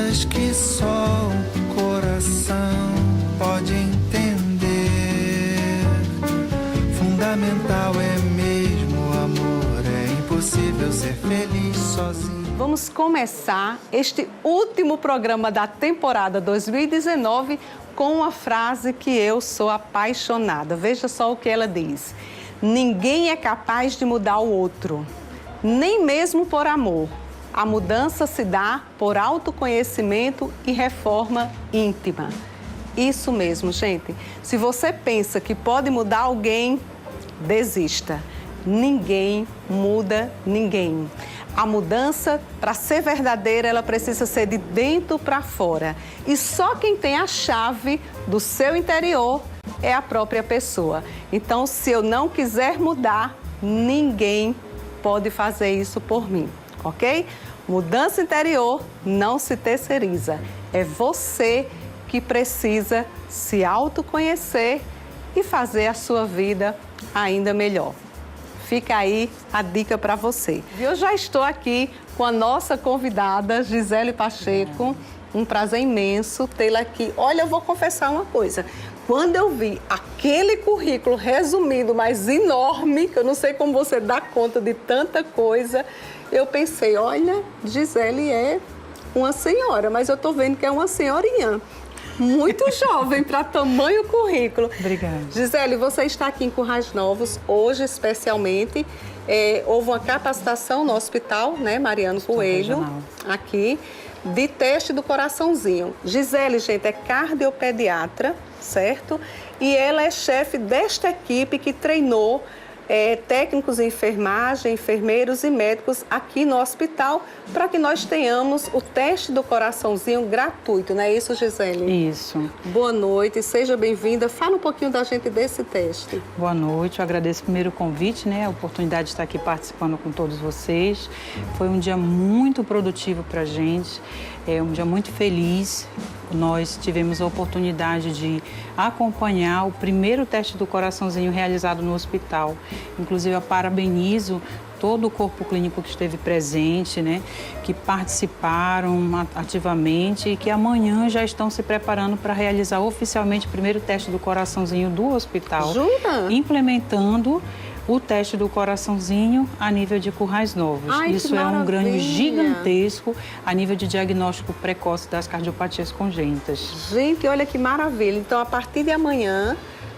coisas que só o coração pode entender. Fundamental é mesmo o amor, é impossível ser feliz sozinho. Vamos começar este último programa da temporada 2019 com uma frase que eu sou apaixonada. Veja só o que ela diz. Ninguém é capaz de mudar o outro, nem mesmo por amor. A mudança se dá por autoconhecimento e reforma íntima. Isso mesmo, gente. Se você pensa que pode mudar alguém, desista. Ninguém muda ninguém. A mudança, para ser verdadeira, ela precisa ser de dentro para fora. E só quem tem a chave do seu interior é a própria pessoa. Então, se eu não quiser mudar, ninguém pode fazer isso por mim, ok? Mudança interior não se terceiriza. É você que precisa se autoconhecer e fazer a sua vida ainda melhor. Fica aí a dica para você. Eu já estou aqui com a nossa convidada, Gisele Pacheco. Um prazer imenso tê-la aqui. Olha, eu vou confessar uma coisa. Quando eu vi aquele currículo resumido, mas enorme, que eu não sei como você dá conta de tanta coisa, eu pensei, olha, Gisele é uma senhora, mas eu estou vendo que é uma senhorinha. Muito jovem para tamanho currículo. Obrigada. Gisele, você está aqui em Currais Novos, hoje especialmente. Houve uma capacitação no hospital, né, Mariano Coelho, aqui, de teste do coraçãozinho. Gisele, gente, é cardiopediatra, certo? E ela é chefe desta equipe que treinou técnicos em enfermagem, enfermeiros e médicos aqui no hospital para que nós tenhamos o teste do coraçãozinho gratuito, não é isso, Gisele? Isso. Boa noite, seja bem-vinda. Fala um pouquinho da gente desse teste. Boa noite, eu agradeço primeiro o convite, né, a oportunidade de estar aqui participando com todos vocês. Foi um dia muito produtivo para a gente, um dia muito feliz. Nós tivemos a oportunidade de acompanhar o primeiro teste do coraçãozinho realizado no hospital. Inclusive, eu parabenizo todo o corpo clínico que esteve presente, né, que participaram ativamente e que amanhã já estão se preparando para realizar oficialmente o primeiro teste do coraçãozinho do hospital. Jura? Implementando o teste do coraçãozinho a nível de Currais Novos. Ai, isso é um ganho gigantesco a nível de diagnóstico precoce das cardiopatias congênitas. Gente, olha que maravilha. Então, a partir de amanhã,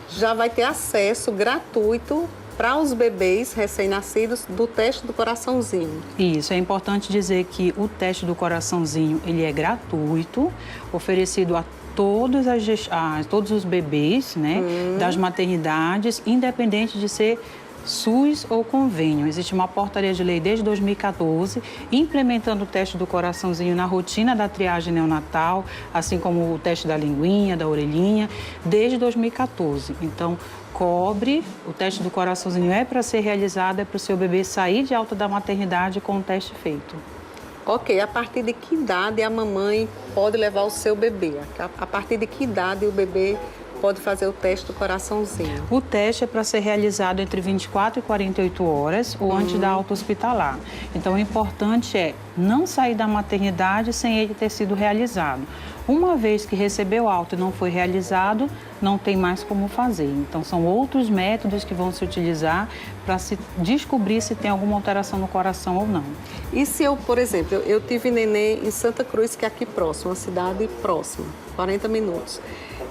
já vai ter acesso gratuito para os bebês recém-nascidos do teste do coraçãozinho. Isso, é importante dizer que o teste do coraçãozinho, ele é gratuito, oferecido a todos os bebês, né, das maternidades, independente de ser SUS ou convênio. Existe uma portaria de lei desde 2014, implementando o teste do coraçãozinho na rotina da triagem neonatal, assim como o teste da linguinha, da orelhinha, desde 2014. Então, cobre, o teste do coraçãozinho é para ser realizado, é para o seu bebê sair de alta da maternidade com o teste feito. Ok, a partir de que idade a mamãe pode levar o seu bebê? A partir de que idade o bebê pode fazer o teste do coraçãozinho? O teste é para ser realizado entre 24 e 48 horas ou antes da alta hospitalar. Então, o importante é não sair da maternidade sem ele ter sido realizado. Uma vez que recebeu alta e não foi realizado, não tem mais como fazer. Então, são outros métodos que vão se utilizar para se descobrir se tem alguma alteração no coração ou não. E se eu, por exemplo, eu tive neném em Santa Cruz, que é aqui próximo, uma cidade próxima, 40 minutos.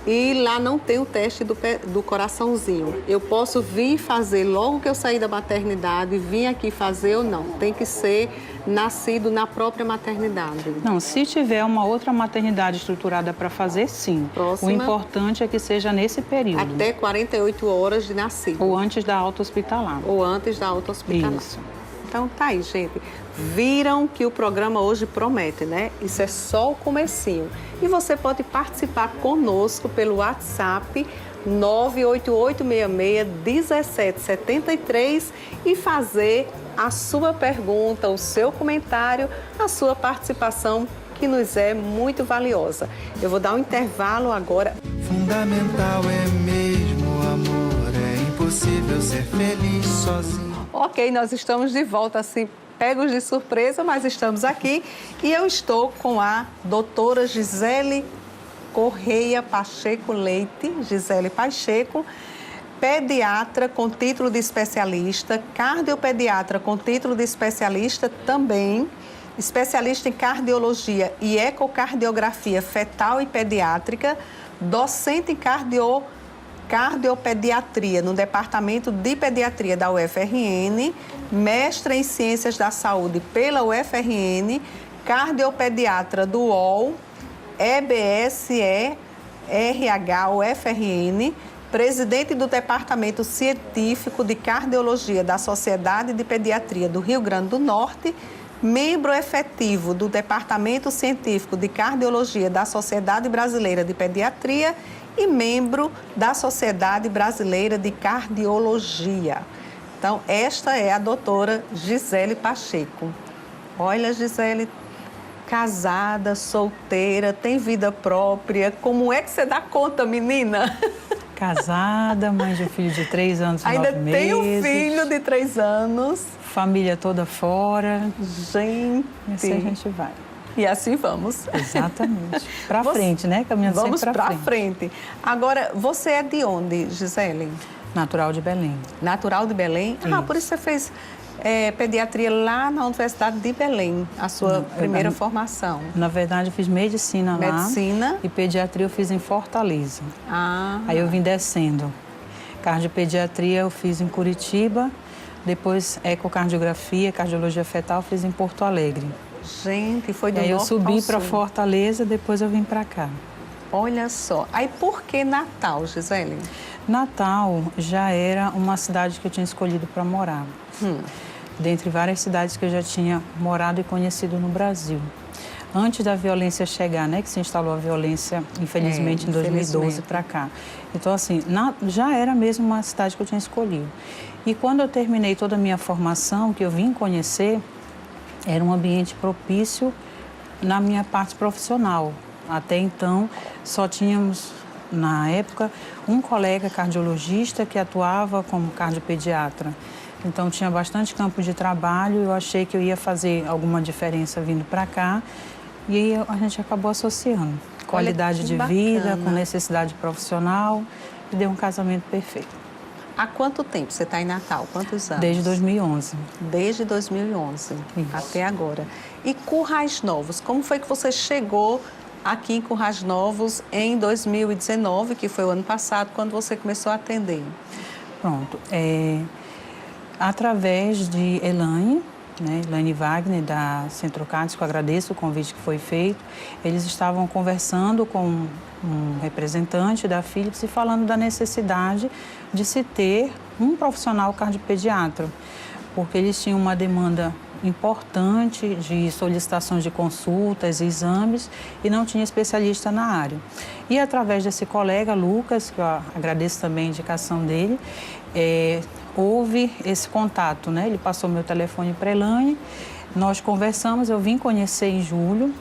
E lá não tem o teste do coraçãozinho. Eu posso vir fazer logo que eu sair da maternidade, vir aqui fazer ou não? Tem que ser nascido na própria maternidade? Não, se tiver uma outra maternidade estruturada para fazer, sim. Próxima, o importante é que seja nesse período. Até 48 horas de nascido. Ou antes da alta hospitalar. Ou antes da alta hospitalar. Isso. Então tá aí, gente. Viram que o programa hoje promete, né? Isso é só o comecinho. E você pode participar conosco pelo WhatsApp 988661773 e fazer a sua pergunta, o seu comentário, a sua participação, que nos é muito valiosa. Eu vou dar um intervalo agora. Fundamental é mesmo o amor, é impossível ser feliz sozinho. Ok, nós estamos de volta, assim, pegos de surpresa, mas estamos aqui e eu estou com a doutora Gisele Correia Pacheco Leite, Gisele Pacheco, pediatra com título de especialista, cardiopediatra com título de especialista também, especialista em cardiologia e ecocardiografia fetal e pediátrica, docente em cardiopediatria no Departamento de Pediatria da UFRN, mestre em Ciências da Saúde pela UFRN, cardiopediatra do UOL, EBSE, RH, UFRN, presidente do Departamento Científico de Cardiologia da Sociedade de Pediatria do Rio Grande do Norte, membro efetivo do Departamento Científico de Cardiologia da Sociedade Brasileira de Pediatria e membro da Sociedade Brasileira de Cardiologia. Então, esta é a doutora Gisele Pacheco. Olha, Gisele, casada, solteira, tem vida própria. Como é que você dá conta, menina? Casada, mãe de um filho de 3 anos e 9 meses. Ainda tem um filho de 3 anos. Família toda fora. Gente. E assim a gente vai. E assim vamos. Exatamente. Para frente, né? Caminhando vamos sempre para frente. Agora, você é de onde, Gisele? Natural de Belém. Natural de Belém? Isso. Ah, por isso você fez pediatria lá na Universidade de Belém, a sua primeira formação. Na verdade, eu fiz medicina lá. Medicina. E pediatria eu fiz em Fortaleza. Ah. Aí eu vim descendo. Cardiopediatria eu fiz em Curitiba. Depois, ecocardiografia, cardiologia fetal, eu fiz em Porto Alegre. Gente, foi do norte ao sul. Aí eu subi para sul. Fortaleza, depois eu vim para cá. Olha só. Aí por que Natal, Gisele? Natal já era uma cidade que eu tinha escolhido para morar. Dentre várias cidades que eu já tinha morado e conhecido no Brasil. Antes da violência chegar, né, que se instalou a violência, infelizmente, em 2012 para cá. Então, assim, já era mesmo uma cidade que eu tinha escolhido. E quando eu terminei toda a minha formação, que eu vim conhecer, era um ambiente propício na minha parte profissional. Até então, só tínhamos, na época, um colega cardiologista que atuava como cardiopediatra. Então, tinha bastante campo de trabalho, eu achei que eu ia fazer alguma diferença vindo para cá e aí a gente acabou associando. Qualidade de vida, com necessidade profissional e deu um casamento perfeito. Há quanto tempo você está em Natal? Quantos anos? Desde 2011. Desde 2011, Isso. até agora. E Currais Novos, como foi que você chegou aqui em Currais Novos em 2019, que foi o ano passado, quando você começou a atender? Pronto. Através de Elaine, né, Elaine Wagner, da Centrocardios, que eu agradeço o convite que foi feito, eles estavam conversando com um representante da Philips e falando da necessidade de se ter um profissional cardiopediatra, porque eles tinham uma demanda importante de solicitações de consultas e exames e não tinha especialista na área. E através desse colega, Lucas, que eu agradeço também a indicação dele, houve esse contato, né? Ele passou meu telefone para a Elaine, nós conversamos, eu vim conhecer em julho,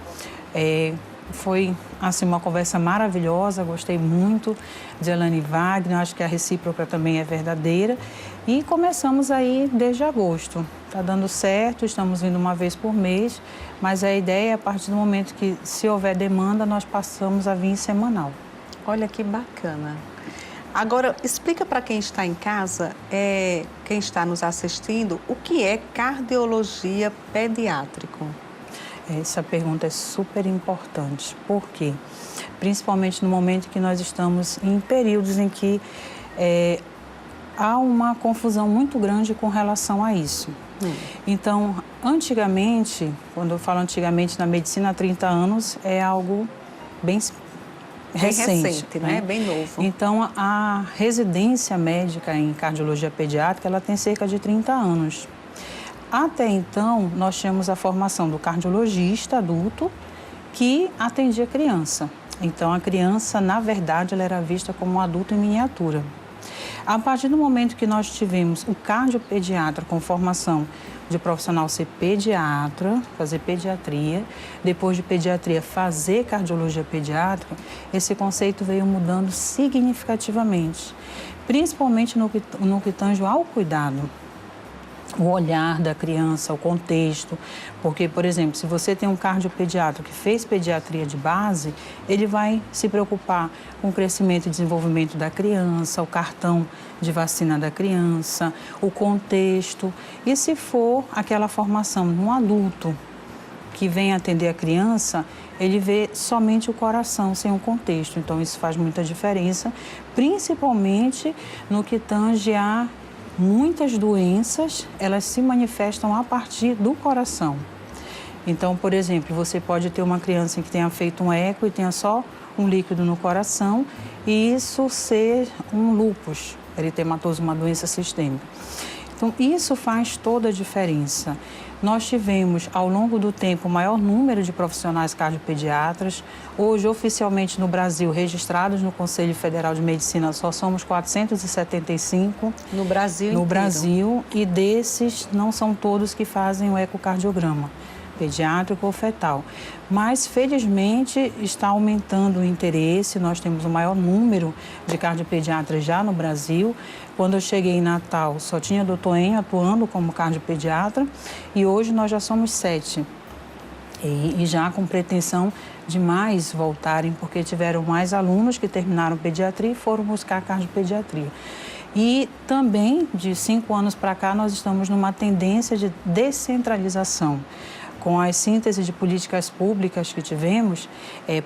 foi assim, uma conversa maravilhosa, gostei muito de Elaine Wagner, acho que a recíproca também é verdadeira e começamos aí desde agosto. Está dando certo, estamos vindo uma vez por mês, mas a ideia é a partir do momento que, se houver demanda, nós passamos a vir semanal. Olha que bacana. Agora, explica para quem está em casa, quem está nos assistindo, o que é cardiologia pediátrica? Essa pergunta é super importante. Por quê? Principalmente no momento que nós estamos em períodos em que há uma confusão muito grande com relação a isso. Então, antigamente, quando eu falo antigamente na medicina, há 30 anos, é algo bem recente, né? Bem novo. Então, a residência médica em cardiologia pediátrica, ela tem cerca de 30 anos. Até então, nós tínhamos a formação do cardiologista adulto que atendia criança. Então, a criança, na verdade, ela era vista como um adulto em miniatura. A partir do momento que nós tivemos o cardiopediatra com formação de profissional ser pediatra, fazer pediatria, depois de pediatria fazer cardiologia pediátrica, esse conceito veio mudando significativamente, principalmente no que tange ao cuidado. o olhar da criança, o contexto. Porque, por exemplo, se você tem um cardiopediatra que fez pediatria de base, ele vai se preocupar com o crescimento e desenvolvimento da criança, o cartão de vacina da criança, o contexto. E se for aquela formação de um adulto que vem atender a criança, ele vê somente o coração, sem o contexto. Então, isso faz muita diferença, principalmente no que tange a muitas doenças, elas se manifestam a partir do coração. Então, por exemplo, você pode ter uma criança que tenha feito um eco e tenha só um líquido no coração e isso ser um lúpus eritematoso, uma doença sistêmica. Então, isso faz toda a diferença. Nós tivemos, ao longo do tempo, o maior número de profissionais cardiopediatras. Hoje, oficialmente no Brasil, registrados no Conselho Federal de Medicina, só somos 475. No Brasil No inteiro. Brasil, e desses não são todos que fazem o ecocardiograma pediátrico ou fetal. Mas, felizmente, está aumentando o interesse. Nós temos o maior número de cardiopediatras já no Brasil. Quando eu cheguei em Natal, só tinha Dr. Enio atuando como cardiopediatra e hoje nós já somos 7. E já com pretensão de mais voltarem, porque tiveram mais alunos que terminaram pediatria e foram buscar cardiopediatria. E também, de 5 anos para cá, nós estamos numa tendência de descentralização. Com as sínteses de políticas públicas que tivemos,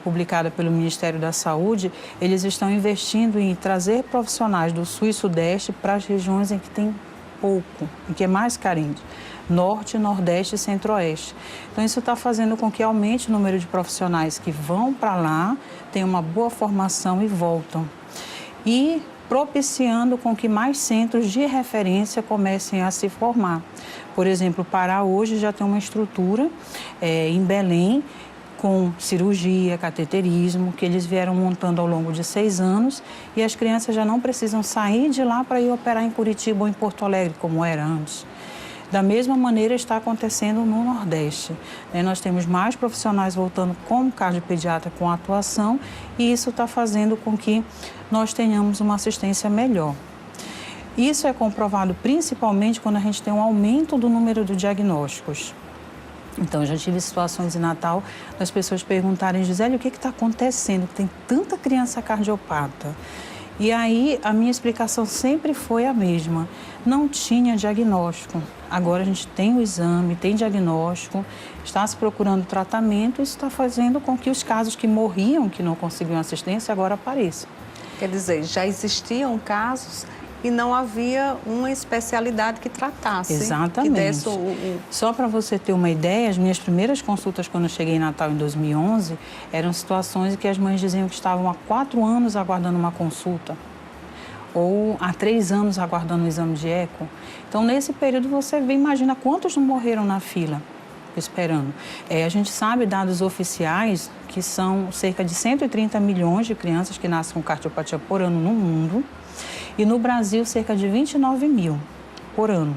publicada pelo Ministério da Saúde, eles estão investindo em trazer profissionais do Sul e Sudeste para as regiões em que tem pouco, em que é mais carente, Norte, Nordeste e Centro-Oeste. Então, isso está fazendo com que aumente o número de profissionais que vão para lá, tenham uma boa formação e voltam. E propiciando com que mais centros de referência comecem a se formar. Por exemplo, o Pará hoje já tem uma estrutura em Belém com cirurgia, cateterismo, que eles vieram montando ao longo de 6 anos e as crianças já não precisam sair de lá para ir operar em Curitiba ou em Porto Alegre, como era antes. Da mesma maneira está acontecendo no Nordeste. Nós temos mais profissionais voltando como cardiopediatra com atuação e isso está fazendo com que nós tenhamos uma assistência melhor. Isso é comprovado principalmente quando a gente tem um aumento do número de diagnósticos. Então, eu já tive situações em Natal das pessoas perguntarem, Gisele, o que está acontecendo? Tem tanta criança cardiopata. E aí, a minha explicação sempre foi a mesma. Não tinha diagnóstico. Agora a gente tem o exame, tem diagnóstico, está se procurando tratamento e isso está fazendo com que os casos que morriam, que não conseguiam assistência, agora apareçam. Quer dizer, já existiam casos e não havia uma especialidade que tratasse. Exatamente. Que desse Só para você ter uma ideia, as minhas primeiras consultas quando eu cheguei em Natal em 2011 eram situações em que as mães diziam que estavam há 4 anos aguardando uma consulta ou há 3 anos aguardando um exame de eco. Então, nesse período, você imagina quantos não morreram na fila esperando. A gente sabe dados oficiais que são cerca de 130 milhões de crianças que nascem com cardiopatia por ano no mundo. E no Brasil, cerca de 29 mil por ano.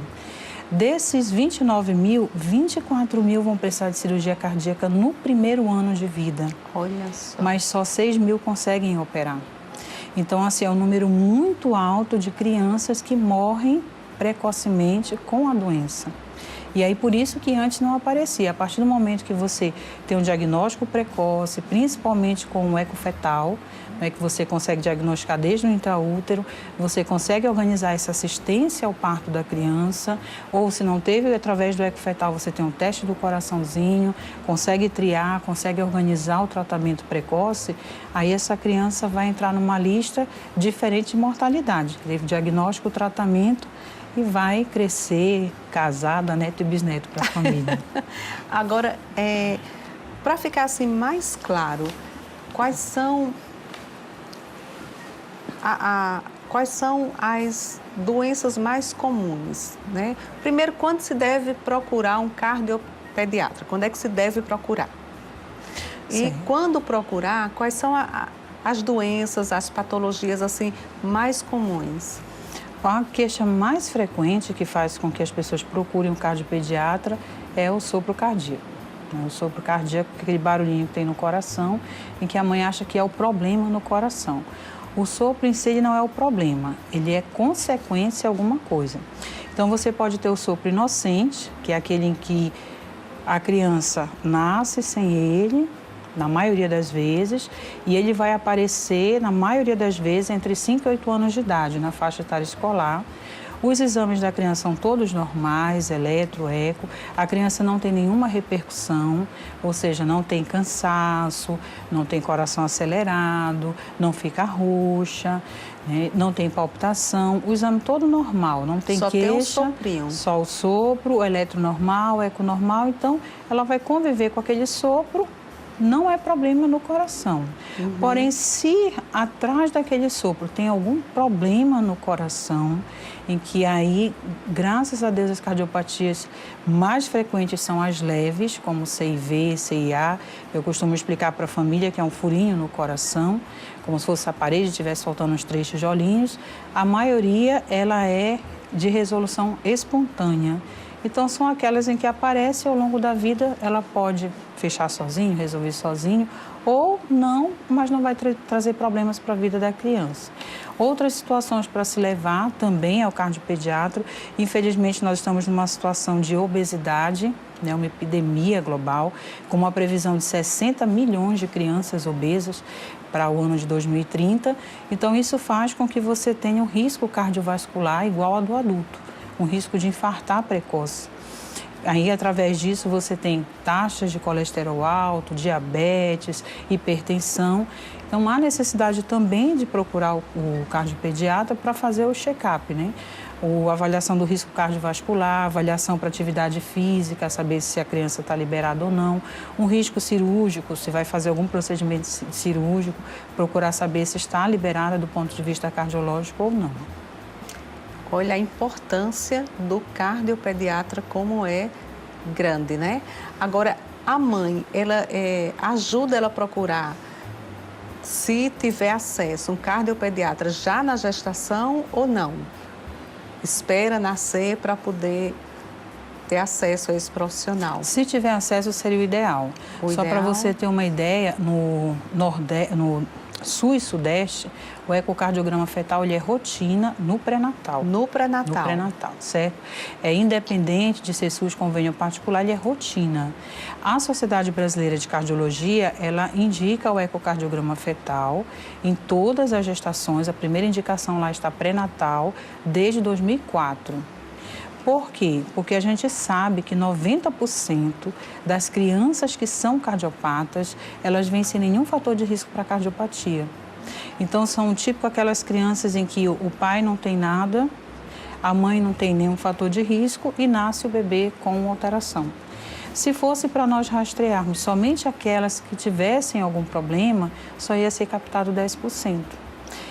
Desses 29 mil, 24 mil vão precisar de cirurgia cardíaca no primeiro ano de vida. Olha só. Mas só 6 mil conseguem operar. Então, assim, é um número muito alto de crianças que morrem precocemente com a doença. E aí, por isso que antes não aparecia. A partir do momento que você tem um diagnóstico precoce, principalmente com o eco fetal, que você consegue diagnosticar desde o intraútero, você consegue organizar essa assistência ao parto da criança, ou se não teve, através do eco fetal, você tem um teste do coraçãozinho, consegue triar, consegue organizar o tratamento precoce, aí essa criança vai entrar numa lista diferente de mortalidade. Teve diagnóstico, tratamento e vai crescer, casada, neto e bisneto para a família. Agora, para ficar assim mais claro, quais são as doenças mais comuns, né? Primeiro, quando se deve procurar um cardiopediatra? Quando é que se deve procurar? E quando procurar, quais são as doenças, as patologias assim mais comuns? A queixa mais frequente que faz com que as pessoas procurem um cardiopediatra é o sopro cardíaco. O sopro cardíaco, aquele barulhinho que tem no coração, em que a mãe acha que é o problema no coração. O sopro em si não é o problema, ele é consequência de alguma coisa. Então, você pode ter o sopro inocente, que é aquele em que a criança nasce sem ele, na maioria das vezes, e ele vai aparecer, na maioria das vezes, entre 5 e 8 anos de idade, na faixa etária escolar. Os exames da criança são todos normais, eletro, eco. A criança não tem nenhuma repercussão, ou seja, não tem cansaço, não tem coração acelerado, não fica roxa, né? Não tem palpitação. O exame todo normal, não tem só queixa. Tem um soprinho. Só o sopro, o eletro normal, o eco normal. Então, ela vai conviver com aquele sopro. Não é problema no coração. Porém, se atrás daquele sopro tem algum problema no coração, em que aí, graças a Deus, as cardiopatias mais frequentes são as leves, como CIV, CIA. Eu costumo explicar para a família que é um furinho no coração, como se fosse a parede estivesse soltando uns 3 tijolinhos. A maioria, ela é de resolução espontânea. Então, são aquelas em que aparece ao longo da vida, ela pode fechar sozinho, resolver sozinho, ou não, mas não vai trazer problemas para a vida da criança. Outras situações para se levar também ao cardiopediatra. Infelizmente, nós estamos numa situação de obesidade, né, uma epidemia global, com uma previsão de 60 milhões de crianças obesas para o ano de 2030. Então, isso faz com que você tenha um risco cardiovascular igual ao do adulto, um risco de infartar precoce. Aí, através disso, você tem taxas de colesterol alto, diabetes, hipertensão. Então, há necessidade também de procurar o cardiopediatra para fazer o check-up, né? A avaliação do risco cardiovascular, avaliação para atividade física, saber se a criança está liberada ou não. Um risco cirúrgico, se vai fazer algum procedimento cirúrgico, procurar saber se está liberada do ponto de vista cardiológico ou não. Olha a importância do cardiopediatra, como é grande, né? Agora, a mãe, ela ajuda ela a procurar, se tiver acesso, um cardiopediatra já na gestação ou não? Espera nascer para poder ter acesso a esse profissional? Se tiver acesso, seria o ideal. Só para você ter uma ideia, no Sul e Sudeste, o ecocardiograma fetal ele é rotina no pré-natal. No pré-natal? No pré-natal, certo? É independente de ser SUS convênio particular, ele é rotina. A Sociedade Brasileira de Cardiologia, ela indica o ecocardiograma fetal em todas as gestações. A primeira indicação lá está pré-natal desde 2004. Por quê? Porque a gente sabe que 90% das crianças que são cardiopatas, elas vêm sem nenhum fator de risco para cardiopatia. Então, são tipo aquelas crianças em que o pai não tem nada, a mãe não tem nenhum fator de risco e nasce o bebê com alteração. Se fosse para nós rastrearmos somente aquelas que tivessem algum problema, só ia ser captado 10%.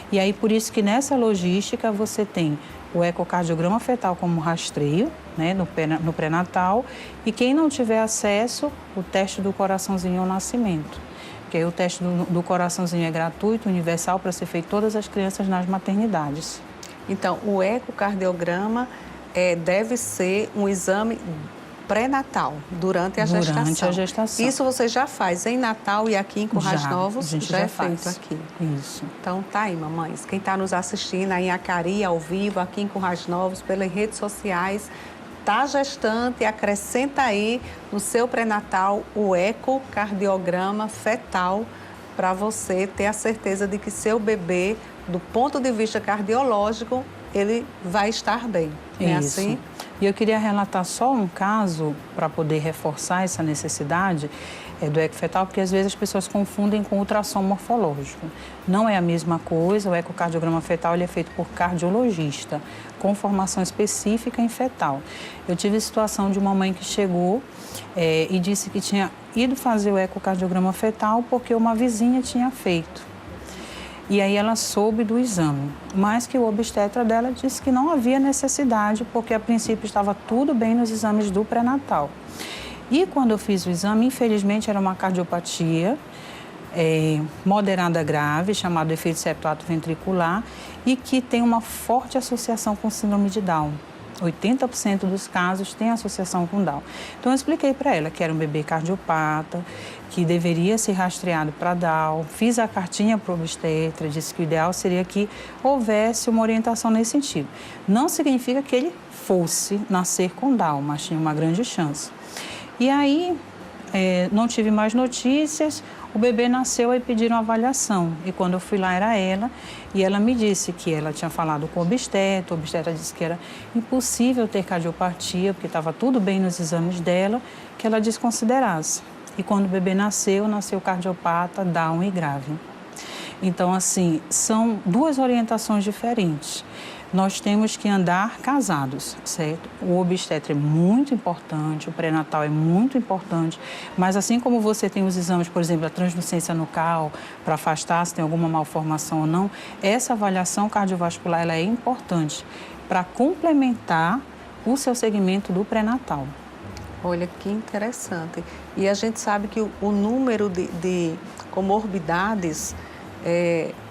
E aí, por isso que nessa logística você tem o ecocardiograma fetal como rastreio, né, no pré-natal, e quem não tiver acesso, o teste do coraçãozinho ao nascimento. Que aí o teste do coraçãozinho é gratuito, universal, para ser feito todas as crianças nas maternidades. Então, o ecocardiograma deve ser um exame pré-natal, durante a gestação. Durante a gestação. Isso você já faz em Natal e aqui em Currais Novos? A gente já é faz. feito aqui. Isso. Então, tá aí, mamães. Quem está nos assistindo aí em Acari, ao vivo, aqui em Currais Novos, pelas redes sociais, está gestante, acrescenta aí no seu pré-natal o ecocardiograma fetal para você ter a certeza de que seu bebê, do ponto de vista cardiológico, ele vai estar bem. Não é assim? E eu queria relatar só um caso para poder reforçar essa necessidade do ecofetal, porque às vezes as pessoas confundem com ultrassom morfológico. Não é a mesma coisa, o ecocardiograma fetal ele é feito por cardiologista, com formação específica em fetal. Eu tive a situação de uma mãe que chegou e disse que tinha ido fazer o ecocardiograma fetal porque uma vizinha tinha feito. E aí ela soube do exame, mas que o obstetra dela disse que não havia necessidade, porque a princípio estava tudo bem nos exames do pré-natal. E quando eu fiz o exame, infelizmente era uma cardiopatia moderada grave, chamado efeito septo ato ventricular, e que tem uma forte associação com síndrome de Down. 80% dos casos tem associação com Down. Então, eu expliquei para ela que era um bebê cardiopata, que deveria ser rastreado para Down. Fiz a cartinha para o obstetra, disse que o ideal seria que houvesse uma orientação nesse sentido. Não significa que ele fosse nascer com Down, mas tinha uma grande chance. E aí, não tive mais notícias, o bebê nasceu e pediram avaliação. E quando eu fui lá, era ela, e ela me disse que ela tinha falado com o obstetra disse que era impossível ter cardiopatia, porque estava tudo bem nos exames dela, que ela desconsiderasse. E quando o bebê nasceu cardiopata, Down e grave. Então, assim, são duas orientações diferentes. Nós temos que andar casados, certo? O obstetra é muito importante, o pré-natal é muito importante, mas assim como você tem os exames, por exemplo, a translucência nucal, para afastar se tem alguma malformação ou não, essa avaliação cardiovascular ela é importante para complementar o seu segmento do pré-natal. Olha que interessante. E a gente sabe que o número de comorbidades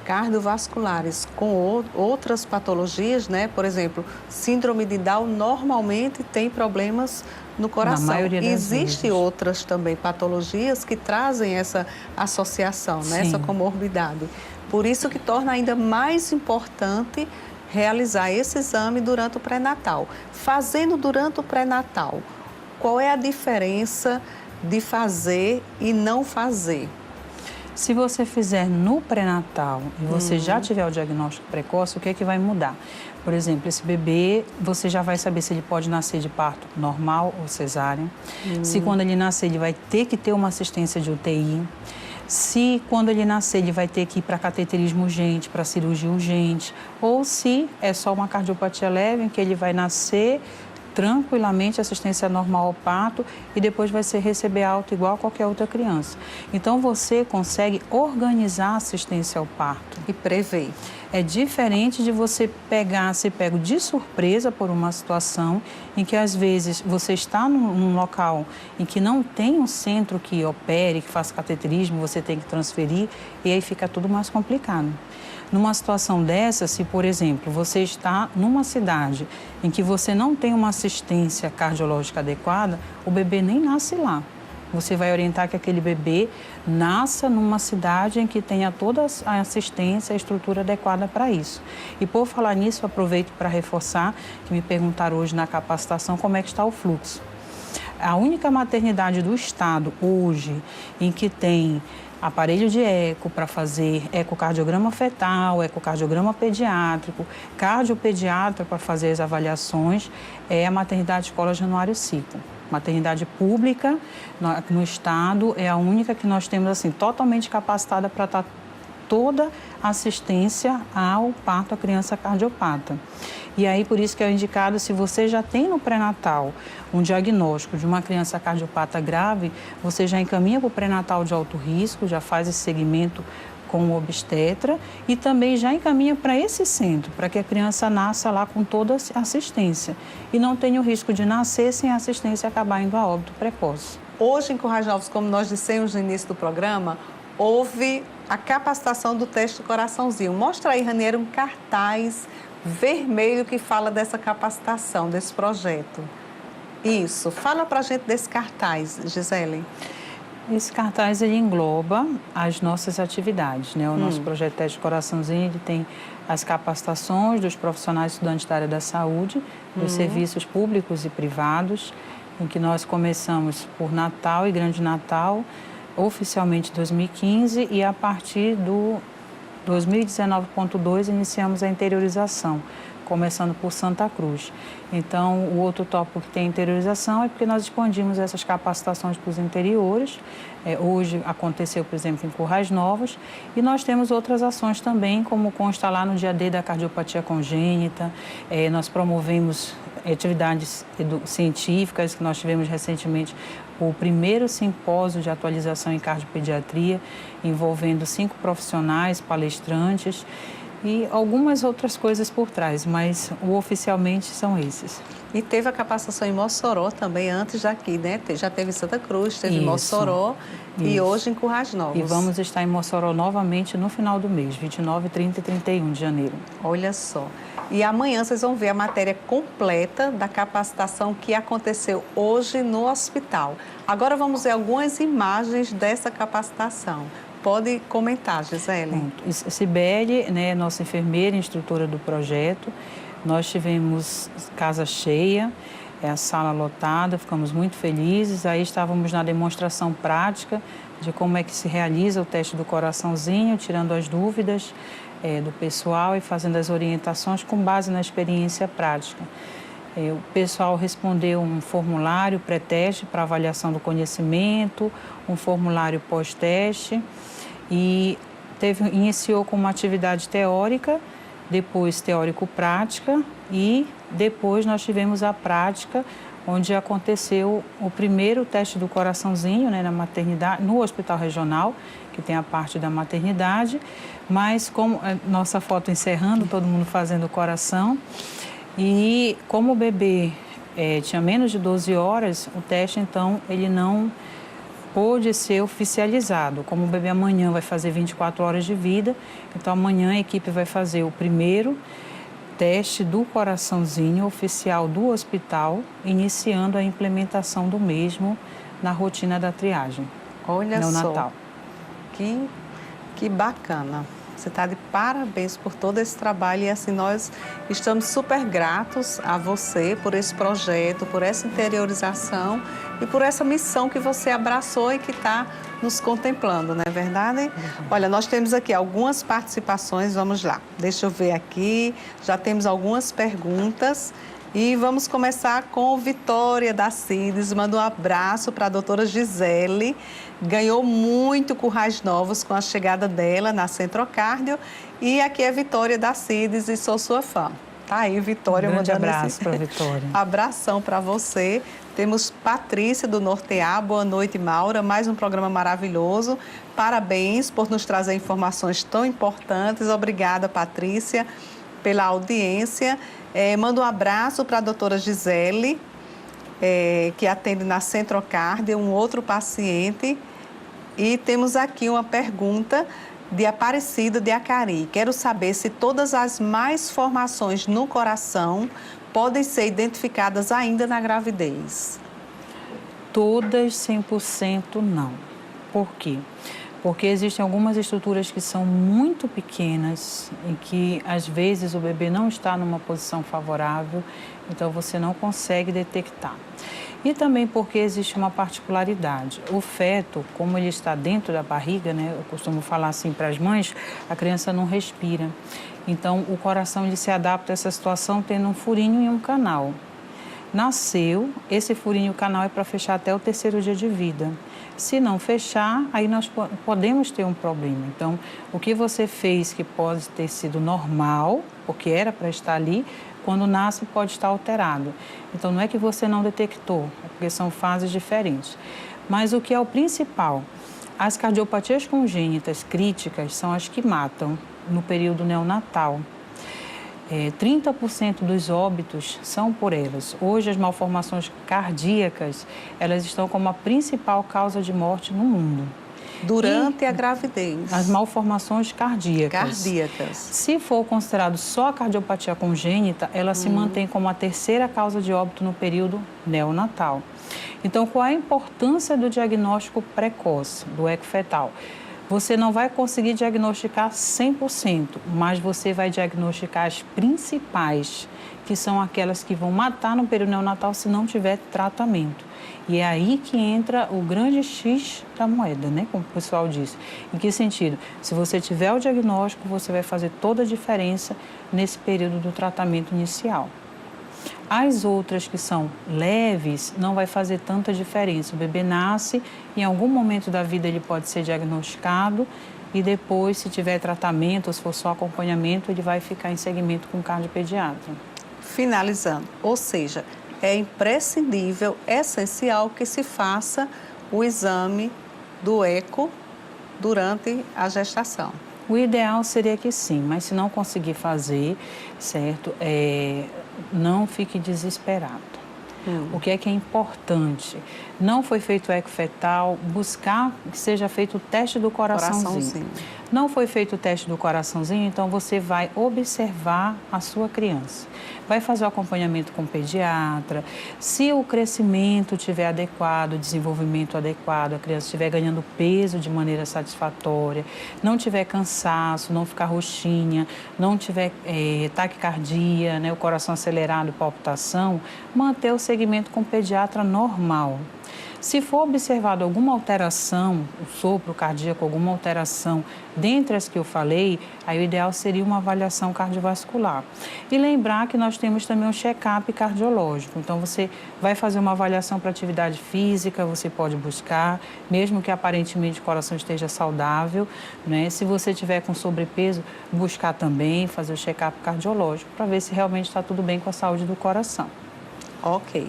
cardiovasculares com outras patologias, né? Por exemplo, síndrome de Down normalmente tem problemas no coração. Na maioria das Existem vezes. outras também patologias que trazem essa associação, né? Essa comorbidade. Por isso que torna ainda mais importante realizar esse exame durante o pré-natal. Fazendo durante o pré-natal, qual é a diferença de fazer e não fazer? Se você fizer no pré-natal e você já tiver o diagnóstico precoce, o que é que vai mudar? Por exemplo, esse bebê, você já vai saber se ele pode nascer de parto normal ou cesárea. Se quando ele nascer, ele vai ter que ter uma assistência de UTI. Se quando ele nascer, ele vai ter que ir para cateterismo urgente, para cirurgia urgente. Ou se é só uma cardiopatia leve, em que ele vai nascer tranquilamente, assistência normal ao parto e depois vai receber alta igual a qualquer outra criança. Então, você consegue organizar a assistência ao parto. E prever. É diferente de você ser pego de surpresa por uma situação em que, às vezes, você está num local em que não tem um centro que opere, que faça cateterismo, você tem que transferir e aí fica tudo mais complicado. Numa situação dessa, se, por exemplo, você está numa cidade em que você não tem uma assistência cardiológica adequada, o bebê nem nasce lá. Você vai orientar que aquele bebê nasça numa cidade em que tenha toda a assistência, a estrutura adequada para isso. E por falar nisso, aproveito para reforçar que me perguntaram hoje na capacitação como é que está o fluxo. A única maternidade do estado hoje em que tem aparelho de eco para fazer ecocardiograma fetal, ecocardiograma pediátrico, cardiopediatra para fazer as avaliações, é a maternidade Escola Januário Cipo. Maternidade pública no estado é a única que nós temos assim totalmente capacitada para estar toda a assistência ao parto à criança cardiopata. E aí, por isso que é indicado, se você já tem no pré-natal um diagnóstico de uma criança cardiopata grave, você já encaminha para o pré-natal de alto risco, já faz esse segmento com o obstetra e também já encaminha para esse centro, para que a criança nasça lá com toda a assistência e não tenha o risco de nascer sem a assistência e acabar indo a óbito precoce. Hoje, em Currais Novos, como nós dissemos no início do programa, houve a capacitação do teste do coraçãozinho. Mostra aí, Raniero, um cartaz vermelho que fala dessa capacitação, desse projeto. Isso. Fala pra gente desse cartaz, Gisele. Esse cartaz, ele engloba as nossas atividades, né? O nosso projeto Teste do Coraçãozinho, ele tem as capacitações dos profissionais estudantes da área da saúde, dos serviços públicos e privados, em que nós começamos por Natal e Grande Natal, oficialmente em 2015, e a partir do 2019.2 iniciamos a interiorização, começando por Santa Cruz. Então, o outro tópico que tem interiorização é porque nós expandimos essas capacitações para os interiores. Hoje aconteceu, por exemplo, em Currais Novos, e nós temos outras ações também, como consta lá no dia D da cardiopatia congênita. Nós promovemos atividades científicas, que nós tivemos recentemente o primeiro simpósio de atualização em cardiopediatria, envolvendo 5 profissionais, palestrantes. e algumas outras coisas por trás, mas oficialmente são esses. E teve a capacitação em Mossoró também, antes daqui, né? Já teve em Santa Cruz, teve em Mossoró e hoje em Currais Novos. E vamos estar em Mossoró novamente no final do mês, 29, 30 e 31 de janeiro. Olha só. E amanhã vocês vão ver a matéria completa da capacitação que aconteceu hoje no hospital. Agora vamos ver algumas imagens dessa capacitação. Pode comentar, Gisele. Sibeli, né, nossa enfermeira, instrutora do projeto. Nós tivemos casa cheia, a sala lotada, ficamos muito felizes. Aí estávamos na demonstração prática de como é que se realiza o teste do coraçãozinho, tirando as dúvidas do pessoal e fazendo as orientações com base na experiência prática. O pessoal respondeu um formulário pré-teste para avaliação do conhecimento, um formulário pós-teste e iniciou com uma atividade teórica, depois teórico-prática e depois nós tivemos a prática, onde aconteceu o primeiro teste do coraçãozinho, né, na maternidade, no hospital regional, que tem a parte da maternidade, mas como nossa foto encerrando, todo mundo fazendo o coração, e como o bebê tinha menos de 12 horas, o teste então ele não pôde ser oficializado. Como o bebê amanhã vai fazer 24 horas de vida, então amanhã a equipe vai fazer o primeiro teste do coraçãozinho oficial do hospital, iniciando a implementação do mesmo na rotina da triagem. Olha no só, Natal. Que bacana. Você está de parabéns por todo esse trabalho e assim nós estamos super gratos a você por esse projeto, por essa interiorização e por essa missão que você abraçou e que está nos contemplando, não é verdade? Uhum. Olha, nós temos aqui algumas participações, vamos lá. Deixa eu ver aqui, já temos algumas perguntas. E vamos começar com Vitória da Cides, manda um abraço para a doutora Gisele, ganhou muito Currais Novos com a chegada dela na Centrocardio e aqui é Vitória da Cides e sou sua fã. Tá aí, Vitória. Um grande abraço para Vitória. Abração para você. Temos Patrícia do Nortear, boa noite, Maura, mais um programa maravilhoso. Parabéns por nos trazer informações tão importantes. Obrigada, Patrícia, pela audiência. Mando um abraço para a doutora Gisele, que atende na Centrocardio, um outro paciente. E temos aqui uma pergunta de Aparecida de Acari. Quero saber se todas as malformações no coração podem ser identificadas ainda na gravidez. Todas 100% não. Por quê? Porque existem algumas estruturas que são muito pequenas e que, às vezes, o bebê não está numa posição favorável, então você não consegue detectar. E também porque existe uma particularidade. O feto, como ele está dentro da barriga, né, eu costumo falar assim para as mães, a criança não respira. Então, o coração ele se adapta a essa situação tendo um furinho e um canal. Nasceu, esse furinho e o canal é para fechar até o 3º dia de vida. Se não fechar, aí nós podemos ter um problema. Então, o que você fez que pode ter sido normal, porque era para estar ali, quando nasce pode estar alterado. Então, não é que você não detectou, porque são fases diferentes. Mas o que é o principal? As cardiopatias congênitas críticas são as que matam no período neonatal. 30% dos óbitos são por elas. Hoje, as malformações cardíacas, elas estão como a principal causa de morte no mundo. Durante a gravidez. As malformações cardíacas. Cardíacas. Se for considerado só a cardiopatia congênita, ela se mantém como a 3ª causa de óbito no período neonatal. Então, qual é a importância do diagnóstico precoce, do eco fetal? Você não vai conseguir diagnosticar 100%, mas você vai diagnosticar as principais, que são aquelas que vão matar no período neonatal se não tiver tratamento. E é aí que entra o grande X da moeda, né? Como o pessoal diz. Em que sentido? Se você tiver o diagnóstico, você vai fazer toda a diferença nesse período do tratamento inicial. As outras que são leves não vai fazer tanta diferença. O bebê nasce, em algum momento da vida ele pode ser diagnosticado e depois, se tiver tratamento ou se for só acompanhamento, ele vai ficar em segmento com cardiopediatra. Finalizando, ou seja, é imprescindível, essencial que se faça o exame do eco durante a gestação. O ideal seria que sim, mas se não conseguir fazer, certo, não fique desesperado. O que é importante? Não foi feito o eco fetal, buscar que seja feito o teste do coraçãozinho. Não foi feito o teste do coraçãozinho, então você vai observar a sua criança. Vai fazer o acompanhamento com o pediatra. Se o crescimento estiver adequado, o desenvolvimento adequado, a criança estiver ganhando peso de maneira satisfatória, não tiver cansaço, não ficar roxinha, não tiver taquicardia, né, o coração acelerado, palpitação, manter o segmento com o pediatra normal. Se for observado alguma alteração, o sopro cardíaco, alguma alteração dentre as que eu falei, aí o ideal seria uma avaliação cardiovascular. E lembrar que nós temos também um check-up cardiológico. Então, você vai fazer uma avaliação para atividade física, você pode buscar, mesmo que aparentemente o coração esteja saudável, né? Se você tiver com sobrepeso, buscar também, fazer o check-up cardiológico para ver se realmente está tudo bem com a saúde do coração. Ok.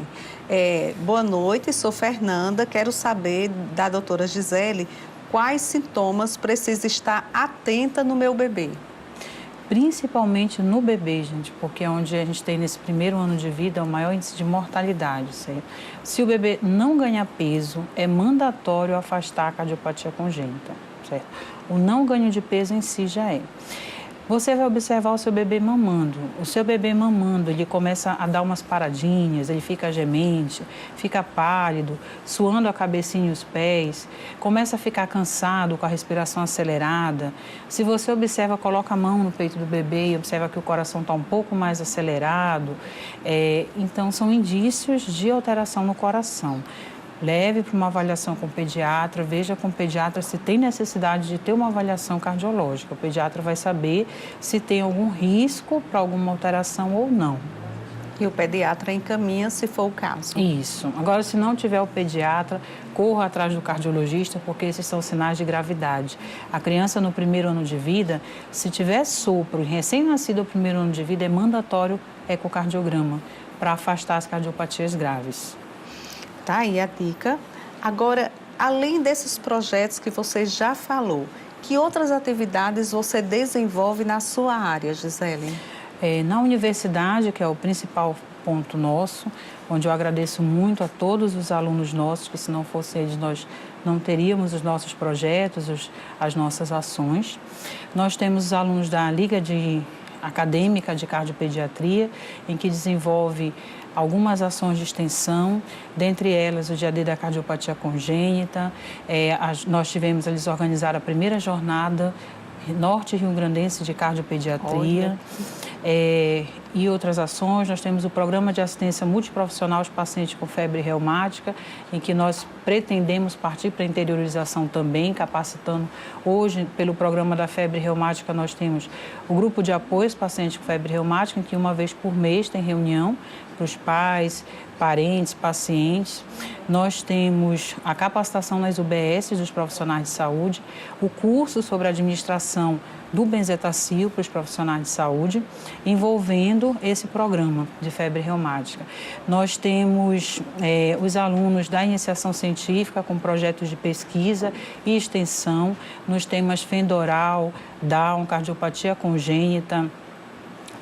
Boa noite, sou Fernanda. Quero saber da doutora Gisele quais sintomas precisa estar atenta no meu bebê. Principalmente no bebê, gente, porque é onde a gente tem nesse primeiro ano de vida o maior índice de mortalidade, certo? Se o bebê não ganhar peso, é mandatório afastar a cardiopatia congênita, certo? O não ganho de peso em si já é. Você vai observar o seu bebê mamando. O seu bebê mamando, ele começa a dar umas paradinhas, ele fica gemente, fica pálido, suando a cabecinha e os pés, começa a ficar cansado com a respiração acelerada. Se você observa, coloca a mão no peito do bebê e observa que o coração está um pouco mais acelerado, então são indícios de alteração no coração. Leve para uma avaliação com o pediatra, veja com o pediatra se tem necessidade de ter uma avaliação cardiológica. O pediatra vai saber se tem algum risco para alguma alteração ou não. E o pediatra encaminha se for o caso. Isso. Agora, se não tiver o pediatra, corra atrás do cardiologista, porque esses são sinais de gravidade. A criança no primeiro ano de vida, se tiver sopro, recém-nascido no primeiro ano de vida, é mandatório ecocardiograma para afastar as cardiopatias graves. Tá aí a dica. Agora, além desses projetos que você já falou, que outras atividades você desenvolve na sua área, Gisele? Na universidade, que é o principal ponto nosso, onde eu agradeço muito a todos os alunos nossos, que se não fossem eles, nós não teríamos os nossos projetos, as nossas ações. Nós temos os alunos da Liga Acadêmica de Cardiopediatria, em que desenvolve algumas ações de extensão, dentre elas o Dia D da Cardiopatia Congênita. Nós tivemos, eles organizaram a primeira jornada Norte Rio-Grandense de Cardiopediatria. E outras ações. Nós temos o Programa de Assistência Multiprofissional aos Pacientes com Febre Reumática, em que nós pretendemos partir para a interiorização também, capacitando. Hoje, pelo Programa da Febre Reumática, nós temos o Grupo de Apoio aos Pacientes com Febre Reumática, em que uma vez por mês tem reunião para os pais, parentes, pacientes. Nós temos a capacitação nas UBS dos profissionais de saúde, o curso sobre a administração do benzetacil para os profissionais de saúde, envolvendo esse programa de febre reumática. Nós temos os alunos da iniciação científica com projetos de pesquisa e extensão nos temas fendoral, Down, cardiopatia congênita,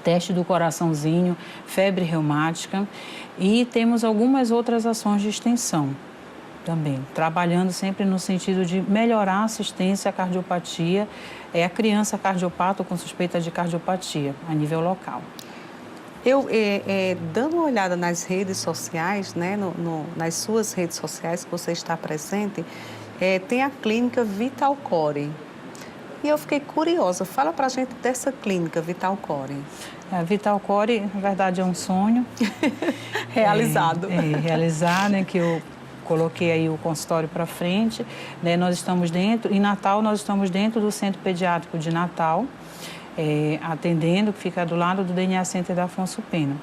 teste do coraçãozinho, febre reumática, e temos algumas outras ações de extensão também, trabalhando sempre no sentido de melhorar a assistência à cardiopatia, a criança cardiopata ou com suspeita de cardiopatia a nível local. Eu, dando uma olhada nas redes sociais, né, nas suas redes sociais que você está presente, tem a clínica Vitalcore. E eu fiquei curiosa, fala pra gente dessa clínica Vitalcore. A Vitalcore, na verdade, é um sonho. Realizado. Realizado, em que eu coloquei aí o consultório para frente, né? Nós estamos dentro, em Natal, nós estamos dentro do Centro Pediátrico de Natal, atendendo, que fica do lado do DNA Center da Afonso Pena.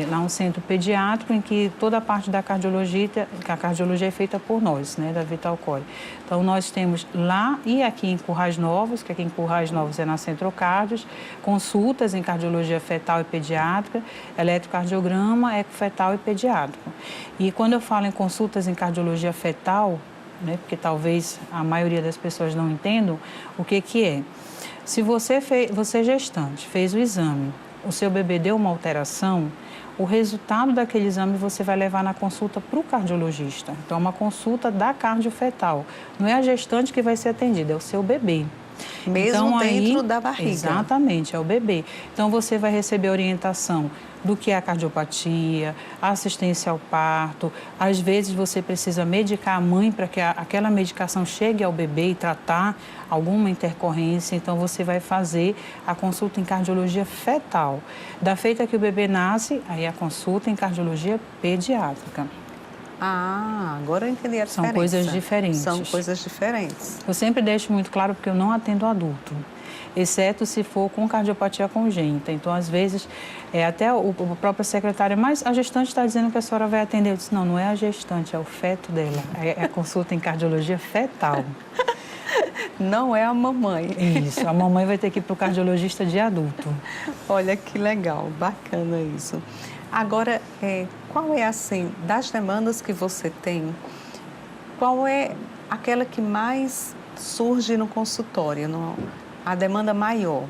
Lá um centro pediátrico em que toda a parte da cardiologia, a cardiologia é feita por nós, né, da Vitalcore. Então, nós temos lá e aqui em Currais Novos, que aqui em Currais Novos é na Centrocardios, consultas em cardiologia fetal e pediátrica, eletrocardiograma, ecofetal e pediátrico. E quando eu falo em consultas em cardiologia fetal, né? Porque talvez a maioria das pessoas não entendam o que é. Se você é gestante, fez o exame, o seu bebê deu uma alteração, o resultado daquele exame você vai levar na consulta para o cardiologista. Então, é uma consulta da cardiofetal. Não é a gestante que vai ser atendida, é o seu bebê. Mesmo então, dentro da barriga. Exatamente, é o bebê. Então, você vai receber orientação do que é a cardiopatia, a assistência ao parto. Às vezes, você precisa medicar a mãe para que aquela medicação chegue ao bebê e tratar alguma intercorrência. Então, você vai fazer a consulta em cardiologia fetal. Da feita que o bebê nasce, aí a consulta em cardiologia pediátrica. Ah, agora eu entendi a diferença. São coisas diferentes. São coisas diferentes. Eu sempre deixo muito claro porque eu não atendo adulto, exceto se for com cardiopatia congênita. Então, às vezes, até o próprio secretário, mas a gestante está dizendo que a senhora vai atender. Eu disse, não, não é a gestante, é o feto dela. É a consulta em cardiologia fetal. Não é a mamãe. Isso, a mamãe vai ter que ir para o cardiologista de adulto. Olha que legal, bacana isso. Agora, qual é, assim, das demandas que você tem, qual é aquela que mais surge no consultório, a demanda maior?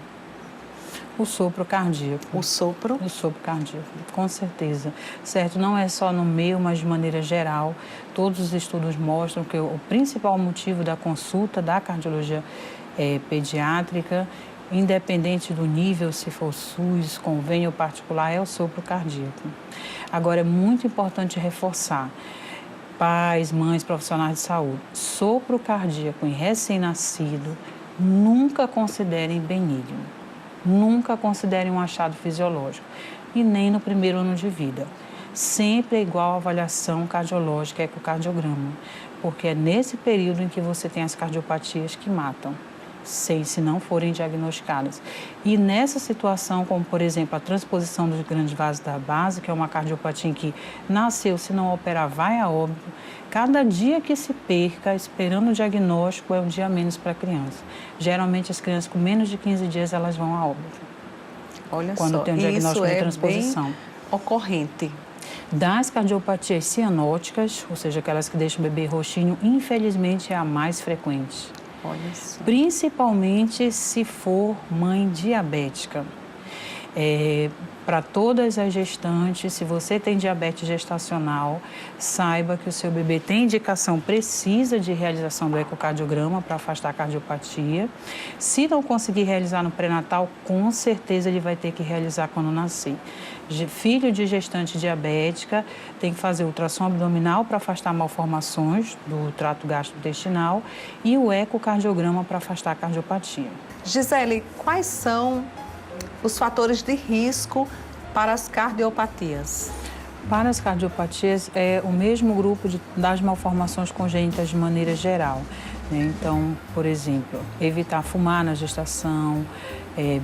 O sopro cardíaco. O sopro? O sopro cardíaco, com certeza. Certo, não é só no meu, mas de maneira geral. Todos os estudos mostram que o principal motivo da consulta da cardiologia pediátrica, independente do nível, se for SUS, convênio particular, é o sopro cardíaco. Agora, é muito importante reforçar, pais, mães, profissionais de saúde, sopro cardíaco em recém-nascido, nunca considerem benigno, nunca considerem um achado fisiológico e nem no primeiro ano de vida. Sempre é igual a avaliação cardiológica, ecocardiograma, porque é nesse período em que você tem as cardiopatias que matam, se não forem diagnosticadas. E nessa situação, como por exemplo a transposição dos grandes vasos da base, que é uma cardiopatia que nasceu, se não operar, vai a óbito, cada dia que se perca esperando o diagnóstico é um dia a menos para a criança. Geralmente as crianças com menos de 15 dias elas vão a óbito. Olha quando só, tem um diagnóstico de transposição. Bem ocorrente. Das cardiopatias cianóticas, ou seja, aquelas que deixam o bebê roxinho, infelizmente é a mais frequente. Olha só. Principalmente se for mãe diabética. Para todas as gestantes, se você tem diabetes gestacional, saiba que o seu bebê tem indicação precisa de realização do ecocardiograma para afastar a cardiopatia. Se não conseguir realizar no pré-natal, com certeza ele vai ter que realizar quando nascer. Filho de gestante diabética tem que fazer ultrassom abdominal para afastar malformações do trato gastrointestinal e o ecocardiograma para afastar a cardiopatia. Gisele, quais são os fatores de risco para as cardiopatias? Para as cardiopatias, é o mesmo grupo das malformações congênitas de maneira geral. Né? Então, por exemplo, evitar fumar na gestação,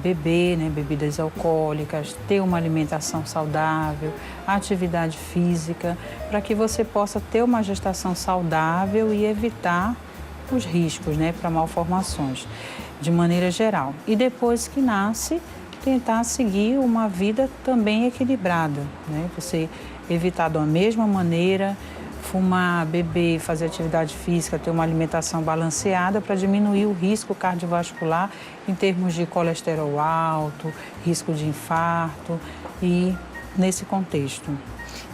beber bebidas alcoólicas, ter uma alimentação saudável, atividade física, para que você possa ter uma gestação saudável e evitar os riscos para malformações, de maneira geral. E depois que nasce, tentar seguir uma vida também equilibrada, Você evitar da mesma maneira, fumar, beber, fazer atividade física, ter uma alimentação balanceada para diminuir o risco cardiovascular em termos de colesterol alto, risco de infarto e nesse contexto.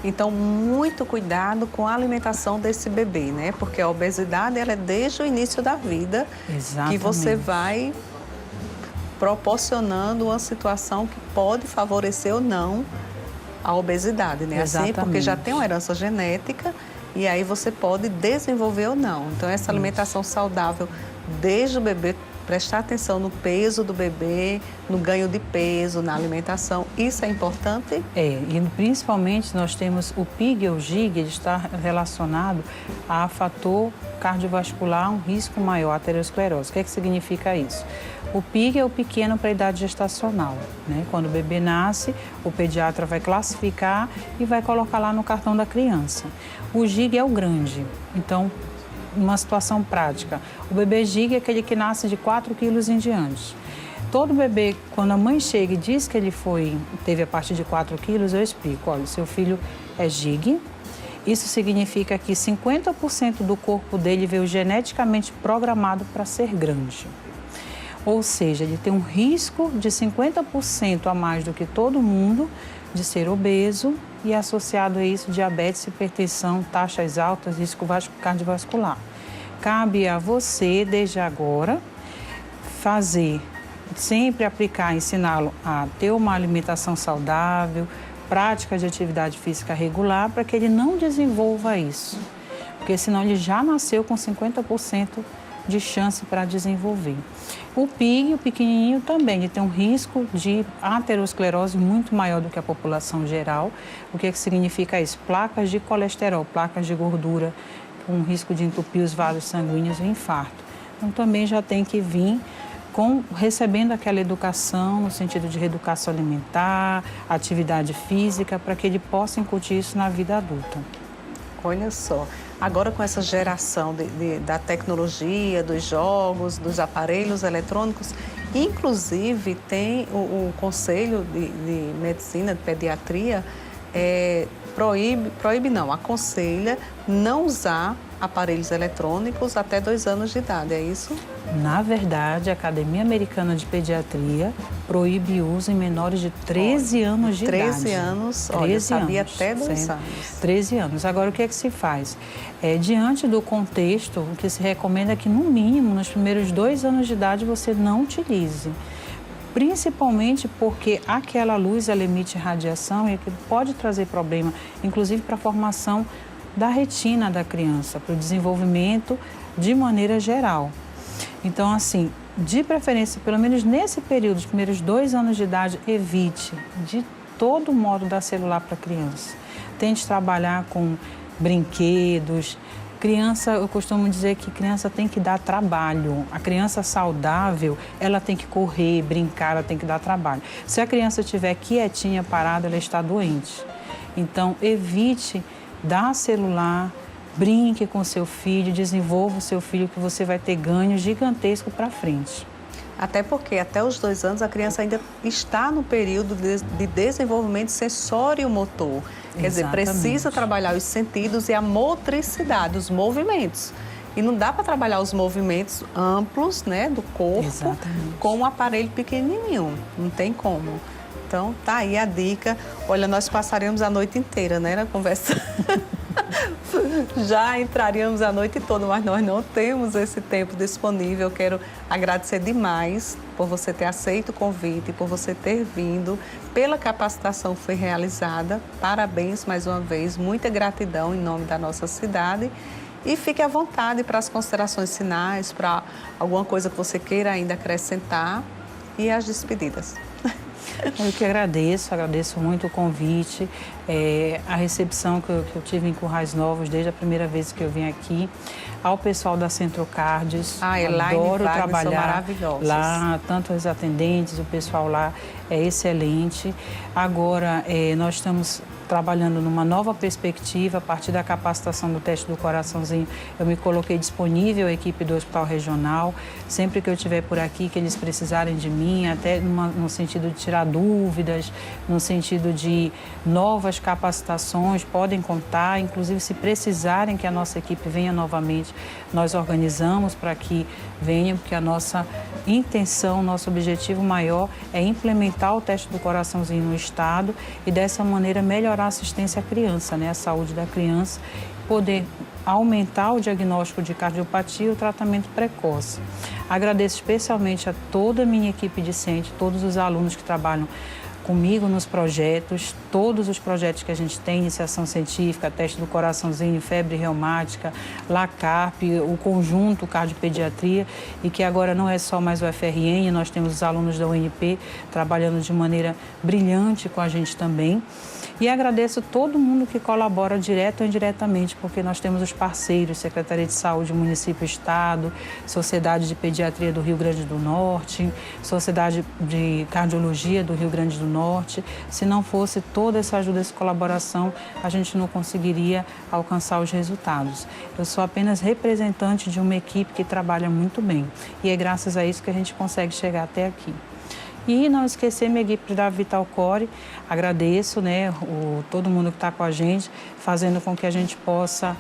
Então, muito cuidado com a alimentação desse bebê, Porque a obesidade, ela é desde o início da vida. Exatamente. Que você vai proporcionando uma situação que pode favorecer ou não a obesidade, Assim, porque já tem uma herança genética e aí você pode desenvolver ou não. Então, essa alimentação saudável desde o bebê, prestar atenção no peso do bebê, no ganho de peso, na alimentação, isso é importante? E principalmente nós temos o PIG ou GIG, ele está relacionado a fator cardiovascular, um risco maior, aterosclerose. O que significa isso? O PIG é o pequeno para a idade gestacional, Quando o bebê nasce, o pediatra vai classificar e vai colocar lá no cartão da criança. O GIG é o grande, então, uma situação prática. O bebê GIG é aquele que nasce de 4 quilos em diante. Todo bebê, quando a mãe chega e diz que ele teve a partir de 4 quilos, eu explico, olha, seu filho é GIG, Isso significa que 50% do corpo dele veio geneticamente programado para ser grande. Ou seja, ele tem um risco de 50% a mais do que todo mundo de ser obeso e associado a isso diabetes, hipertensão, taxas altas, risco cardiovascular. Cabe a você, desde agora, sempre aplicar, ensiná-lo a ter uma alimentação saudável, prática de atividade física regular, para que ele não desenvolva isso. Porque senão ele já nasceu com 50% de chance para desenvolver. O PIG, o pequenininho, também ele tem um risco de aterosclerose muito maior do que a população geral. O que significa isso? Placas de colesterol, placas de gordura, com risco de entupir os vasos sanguíneos e infarto. Então também já tem que vir recebendo aquela educação no sentido de reeducação alimentar, atividade física, para que ele possa incutir isso na vida adulta. Olha só, agora com essa geração da tecnologia, dos jogos, dos aparelhos eletrônicos, inclusive tem o Conselho de Medicina, de Pediatria, aconselha não usar aparelhos eletrônicos até 2 anos de idade, é isso? Na verdade, a Academia Americana de Pediatria proíbe o uso em menores de 13 anos de 13 anos, olha, eu sabia até 2 anos. 13 anos. Agora, o que é que se faz? Diante do contexto, o que se recomenda é que, no mínimo, nos primeiros 2 anos de idade, você não utilize. Principalmente porque aquela luz, ela emite radiação e que pode trazer problema, inclusive para a formação da retina da criança, para o desenvolvimento de maneira geral. Então, assim, de preferência, pelo menos nesse período, os primeiros 2 anos de idade, evite de todo modo dar celular para a criança. Tente trabalhar com brinquedos. Criança, eu costumo dizer que criança tem que dar trabalho. A criança saudável, ela tem que correr, brincar, ela tem que dar trabalho. Se a criança estiver quietinha, parada, ela está doente. Então, evite dar celular, brinque com seu filho, desenvolva o seu filho, que você vai ter ganho gigantesco para frente. Até porque até os 2 anos a criança ainda está no período de desenvolvimento sensório-motor. Quer dizer, precisa trabalhar os sentidos e a motricidade, os movimentos. E não dá para trabalhar os movimentos amplos, né, do corpo com um aparelho pequenininho. Não tem como. Então, tá aí a dica. Olha, nós passaríamos a noite inteira, né, na conversa. Já entraríamos a noite toda, mas nós não temos esse tempo disponível. Eu quero agradecer demais por você ter aceito o convite, por você ter vindo, pela capacitação que foi realizada. Parabéns mais uma vez, muita gratidão em nome da nossa cidade. E fique à vontade para as considerações finais, para alguma coisa que você queira ainda acrescentar e as despedidas. Eu que agradeço muito o convite, a recepção que eu tive em Currais Novos desde a primeira vez que eu vim aqui, ao pessoal da Centrocardios, adoro trabalhar lá, tanto os atendentes, o pessoal lá é excelente. Agora, nós estamos trabalhando numa nova perspectiva, a partir da capacitação do teste do coraçãozinho, eu me coloquei disponível à equipe do Hospital Regional, sempre que eu estiver por aqui, que eles precisarem de mim, até no sentido de tirar dúvidas, no sentido de novas capacitações, podem contar, inclusive se precisarem que a nossa equipe venha novamente, nós organizamos para que venham, porque a nossa intenção, nosso objetivo maior é implementar o teste do coraçãozinho no estado e dessa maneira melhorar a assistência à criança, né, a saúde da criança, poder aumentar o diagnóstico de cardiopatia e o tratamento precoce. Agradeço especialmente a toda a minha equipe discente, todos os alunos que trabalham comigo nos projetos, todos os projetos que a gente tem, iniciação científica, teste do coraçãozinho, febre reumática, LACARP, o conjunto cardiopediatria, e que agora não é só mais o FRN, nós temos os alunos da UNP trabalhando de maneira brilhante com a gente também. E agradeço todo mundo que colabora direto ou indiretamente, porque nós temos os parceiros, Secretaria de Saúde, Município e Estado, Sociedade de Pediatria do Rio Grande do Norte, Sociedade de Cardiologia do Rio Grande do Norte. Se não fosse toda essa ajuda, essa colaboração, a gente não conseguiria alcançar os resultados. Eu sou apenas representante de uma equipe que trabalha muito bem e é graças a isso que a gente consegue chegar até aqui. E não esquecer minha equipe da Vital Core, agradeço, né, todo mundo que está com a gente, fazendo com que a gente possa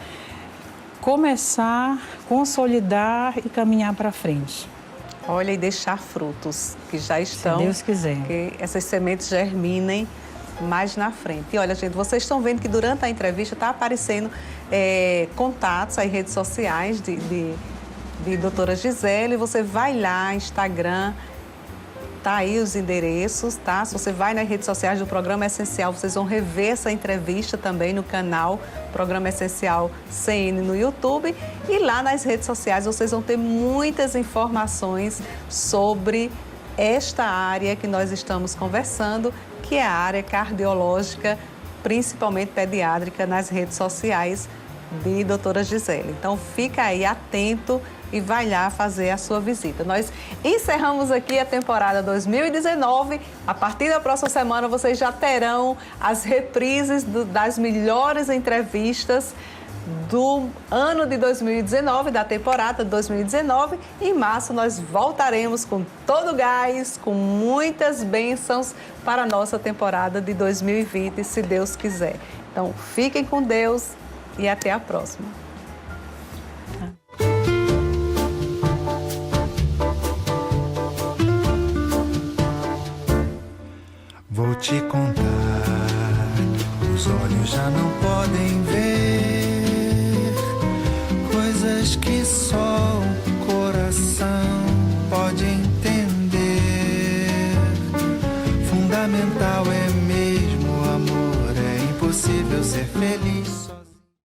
começar, consolidar e caminhar para frente. Olha, e deixar frutos que já estão. Se Deus quiser. Que essas sementes germinem mais na frente. E olha, gente, vocês estão vendo que durante a entrevista está aparecendo contatos aí, redes sociais de doutora Gisele. Você vai lá, Instagram, tá aí os endereços, tá? Se você vai nas redes sociais do Programa Essencial, vocês vão rever essa entrevista também no canal Programa Essencial CN no YouTube. E lá nas redes sociais vocês vão ter muitas informações sobre esta área que nós estamos conversando, que é a área cardiológica, principalmente pediátrica, nas redes sociais de doutora Gisele. Então fica aí atento e vai lá fazer a sua visita. Nós encerramos aqui a temporada 2019. A partir da próxima semana vocês já terão as reprises das melhores entrevistas do ano de 2019, da temporada de 2019. Em março nós voltaremos com todo o gás, com muitas bênçãos para a nossa temporada de 2020, se Deus quiser. Então fiquem com Deus e até a próxima. Vou te contar, os olhos já não podem ver coisas que só o coração pode entender. Fundamental é mesmo o amor, é impossível ser feliz.